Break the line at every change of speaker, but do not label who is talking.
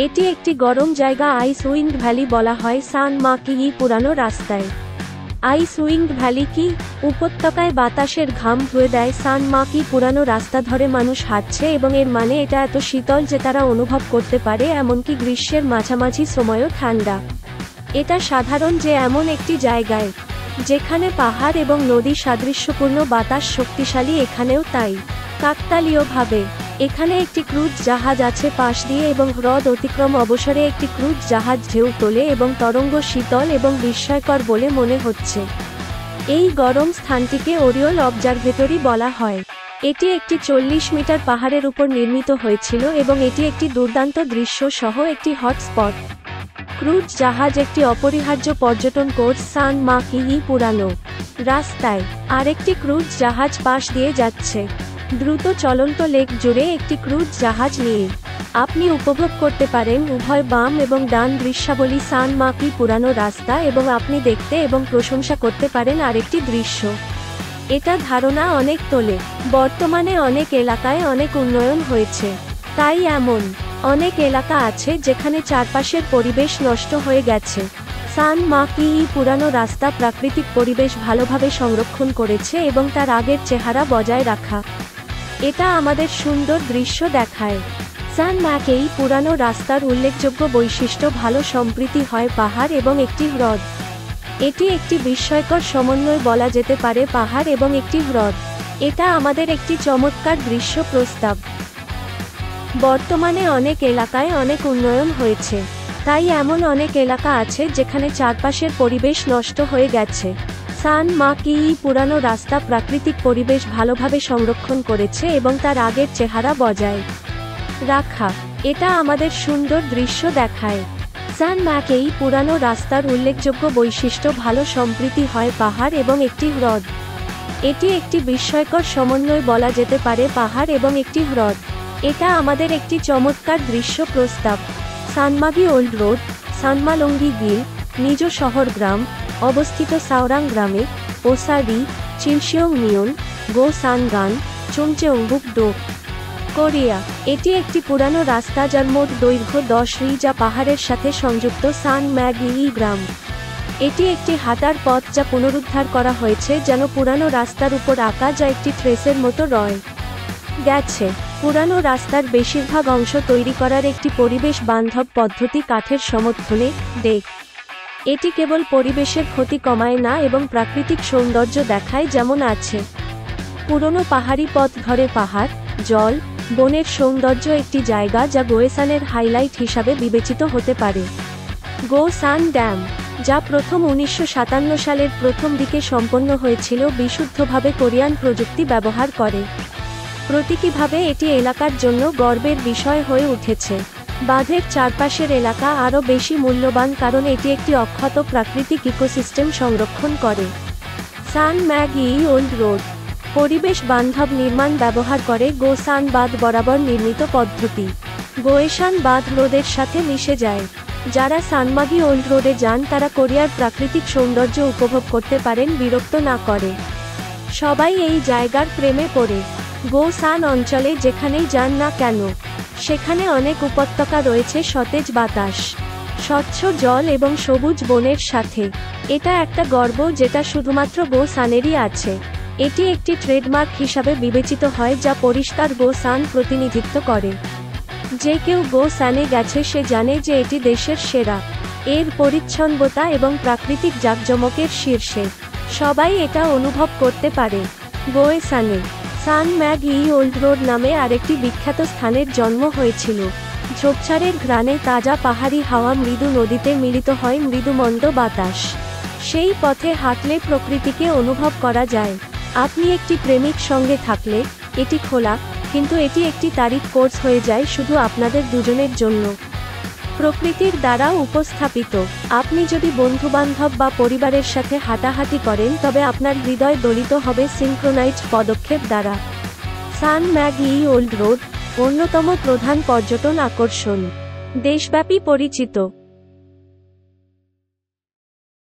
এটি একটি গরম জায়গা। আইস উইন্ড ভ্যালি বলা হয় সান মাকি পুরানো রাস্তায়। আইস উইন্ড ভ্যালি কি? উপত্যকায় বাতাসের ঘাম ধুয়ে দেয় সান মাকি পুরানো রাস্তা ধরে মানুষ হাঁটছে, এবং এর মানে এটা এত শীতল যে তারা অনুভব করতে পারে, এমনকি গ্রীষ্মের মাঝামাঝি সময়ও ঠান্ডা। এটা সাধারণ যে এমন একটি জায়গায় যেখানে পাহাড় এবং নদী সাদৃশ্যপূর্ণ বাতাস শক্তিশালী, এখানেও তাই। কাকতালীয়ভাবে এখানে একটি ক্রুজ জাহাজ আছে পাশ দিয়ে, এবং হ্রদ অতিক্রম অবসরে একটি ক্রুজ জাহাজ ঢেউ তোলে এবং তরঙ্গ শীতল এবং বিস্ময়কর বলে মনে হচ্ছে। এই গরম স্থানটিকে ওরিওল অবজারভেটরি বলা হয়। এটি একটি 40 মিটার পাহাড়ের উপর নির্মিত হয়েছিল, এবং এটি একটি দুর্দান্ত দৃশ্য সহ একটি হটস্পট। ক্রুজ জাহাজ একটি অপরিহার্য পর্যটন কোর্স সান মাকি পুরানো রাস্তায়। আরেকটি ক্রুজ জাহাজ পাশ দিয়ে যাচ্ছে। দ্রুত চলন্ত লেক জুড়ে একটি ক্রুজ জাহাজ নিয়ে আপনি উপভোগ করতে পারেন উভয় বাম এবং ডান দৃশ্যাবলী সান মাকি পুরানো রাস্তা, এবং আপনি দেখতে এবং প্রশংসা করতে পারেন আরেকটি দৃশ্য। এটা ধারণা অনেক তোলে। বর্তমানে অনেক এলাকায় অনেক উন্নয়ন হয়েছে, তাই এমন অনেক এলাকা আছে যেখানে চারপাশের পরিবেশ নষ্ট হয়ে গেছে। সান মাকি পুরানো রাস্তা প্রাকৃতিক পরিবেশ ভালোভাবে সংরক্ষণ করেছে এবং তার আগের চেহারা বজায় রাখা। এটা আমাদের সুন্দর দৃশ্য দেখায়। সান মাকি পুরানো রাস্তার উল্লেখযোগ্য বৈশিষ্ট্য ভালো সম্প্রীতি হয় পাহাড় এবং একটি হ্রদ। এটি একটি বিস্ময়কর সমন্বয় বলা যেতে পারে, পাহাড় এবং একটি হ্রদ। এটা আমাদের একটি চমৎকার দৃশ্য প্রস্তাব। বর্তমানে অনেক এলাকায় অনেক উন্নয়ন হয়েছে, তাই এমন অনেক এলাকা আছে যেখানে চারপাশের পরিবেশ নষ্ট হয়ে গেছে। সান মাকি পুরানো রাস্তা প্রাকৃতিক পরিবেশ ভালোভাবে সংরক্ষণ করেছে এবং তার আগের চেহারা বজায় রাখা। এটা আমাদের সুন্দর দৃশ্য দেখায়। সান মাকি পুরানো রাস্তার উল্লেখযোগ্য বৈশিষ্ট্য ভালো সম্প্রীতি হয় পাহাড় এবং একটি হ্রদ। এটি একটি বিস্ময়কর সমন্বয় বলা যেতে পারে, পাহাড় এবং একটি হ্রদ। এটা আমাদের একটি চমৎকার দৃশ্য প্রস্তাব। সানমাগি ওল্ড রোড, সানমালঙ্গি গিল, নিজ শহর গ্রাম অবস্থিত সাওরাং গ্রামে, ওসারি, চিলশিয়ং নিয়ন, গো সানগান, চুংচেউংবুক ডো, কোরিয়া। এটি একটি পুরানো রাস্তা যার মোট দৈর্ঘ্য 10 রি, যা পাহাড়ের সাথে সংযুক্ত সান ম্যাগি গ্রাম। এটি একটি হাঁটার পথ যা পুনরুদ্ধার করা হয়েছে যেন পুরানো রাস্তার উপর আঁকা, যা একটি ট্রেসের মতো রয়ে গেছে। পুরানো রাস্তার বেশিরভাগ অংশ তৈরি করার একটি পরিবেশ বান্ধব পদ্ধতি কাঠের সমর্থনে ডেক। এটি কেবল পরিবেশের ক্ষতি কমায় না এবং প্রাকৃতিক সৌন্দর্য দেখায় যেমন আছে। পুরনো পাহাড়ি পথ ধরে পাহাড়, জল, বনের সৌন্দর্য একটি জায়গা যা গোয়েসানের হাইলাইট হিসাবে বিবেচিত হতে পারে। গো সান ড্যাম, যা প্রথম 1957 সালের প্রথম দিকে সম্পন্ন হয়েছিল, বিশুদ্ধভাবে কোরিয়ান প্রযুক্তি ব্যবহার করে। প্রতীকীভাবে এটি এলাকার জন্য গর্বের বিষয় হয়ে উঠেছে। বাঁধের চারপাশের এলাকা আরও বেশি মূল্যবান কারণ এটি একটি অক্ষত প্রাকৃতিক ইকোসিস্টেম সংরক্ষণ করে। সান ম্যাগি ওল্ড রোড পরিবেশ বান্ধব নির্মাণ ব্যবহার করে গো সান বাঁধ বরাবর নির্মিত পদ্ধতি। গোয়েসান বাঁধ হ্রদের সাথে মিশে যায়। যারা সানমাগি ওল্ড রোডে যান তারা কোরিয়ার প্রাকৃতিক সৌন্দর্য উপভোগ করতে পারেন, বিরক্ত না করে। সবাই এই জায়গার প্রেমে পড়ে। গো সান অঞ্চলে যেখানেই যান না কেন, সেখানে অনেক উপত্যকা রয়েছে, সতেজ বাতাস, স্বচ্ছ জল এবং সবুজ বনের সাথে। এটা একটা গর্ব যেটা শুধুমাত্র গো সানেরই আছে। এটি একটি ট্রেডমার্ক হিসাবে বিবেচিত হয় যা পরিষ্কার গো সান প্রতিনিধিত্ব করে। যে কেউ গো সানে গেছে সে জানে যে এটি দেশের সেরা। এর পরিচ্ছন্নতা এবং প্রাকৃতিক জাঁকজমকের শীর্ষে সবাই এটা অনুভব করতে পারে। গোয়েসানে সান ম্যাগি ওল্ড রোড নামে আরেকটি বিখ্যাত স্থানের জন্ম হয়েছিল। ঝোপঝাড়ের ঘ্রাণে তাজা পাহাড়ি হাওয়া মৃদু নদীতে মিলিত হয়, মৃদুমন্দ বাতাস। সেই পথে হাঁটলে প্রকৃতিকে অনুভব করা যায়। আপনি একটি প্রেমিক সঙ্গে থাকলে এটি খোলা, কিন্তু এটি একটি তারিফ কোর্স হয়ে যায় শুধু আপনাদের দুজনের জন্য, প্রকৃতির দ্বারা উপস্থাপিত। আপনি যদি বন্ধুবান্ধব বা পরিবারের সাথে হাঁটাহাঁটি করেন তবে আপনার হৃদয় দোলিত হবে সিনক্রোনাইজড পদক্ষেপ দ্বারা। সান ম্যাগি ওল্ড রোড অন্যতম প্রধান পর্যটন আকর্ষণ, দেশব্যাপী পরিচিত।